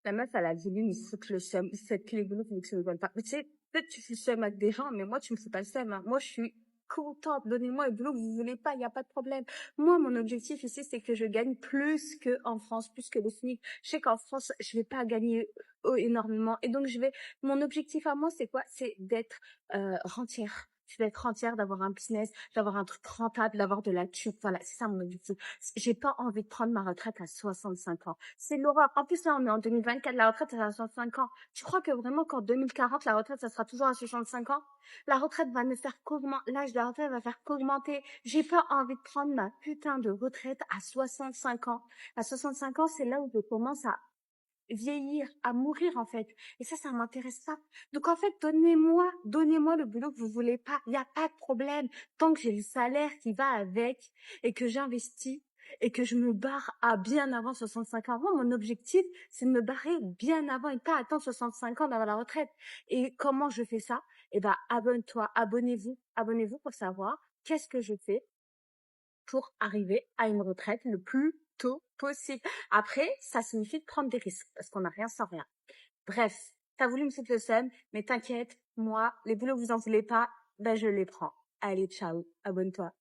La meuf, elle a voulu me foutre le seum. Cette clé bleue, que je me donne pas. Mais tu sais, peut-être tu fais le seum avec des gens, mais moi, tu me fais pas le seum, hein. Moi, je suis contente. Donnez-moi le boulot que vous voulez pas, il y a pas de problème. Moi, mon objectif ici, c'est que je gagne plus que en France, plus que le SMIC. Je sais qu'en France, je vais pas gagner énormément. Et donc, mon objectif à moi, c'est quoi? C'est d'être, rentière. C'est d'être rentière, d'avoir un business, d'avoir un truc rentable, d'avoir de la thune. Voilà, c'est ça mon objectif. J'ai pas envie de prendre ma retraite à 65 ans. C'est l'horreur. En plus, là, on est en 2024, la retraite, c'est à 65 ans. Tu crois que vraiment qu'en 2040, la retraite, ça sera toujours à 65 ans? La retraite va ne faire qu'augmenter, l'âge de la retraite va faire qu'augmenter. J'ai pas envie de prendre ma putain de retraite à 65 ans. À 65 ans, c'est là où je commence à vieillir, à mourir, en fait. Et ça m'intéresse pas. Donc, en fait, donnez-moi le boulot que vous voulez pas. Il n'y a pas de problème. Tant que j'ai le salaire qui va avec et que j'investis et que je me barre à bien avant 65 ans. Moi, mon objectif, c'est de me barrer bien avant et pas attendre 65 ans d'avoir la retraite. Et comment je fais ça? Eh ben, abonne-toi, abonnez-vous pour savoir qu'est-ce que je fais pour arriver à une retraite le plus tôt possible. Après, ça signifie de prendre des risques parce qu'on n'a rien sans rien. Bref, t'as voulu me foutre le seum, mais t'inquiète, moi, les boulots que vous en voulez pas, ben je les prends. Allez, ciao, abonne-toi.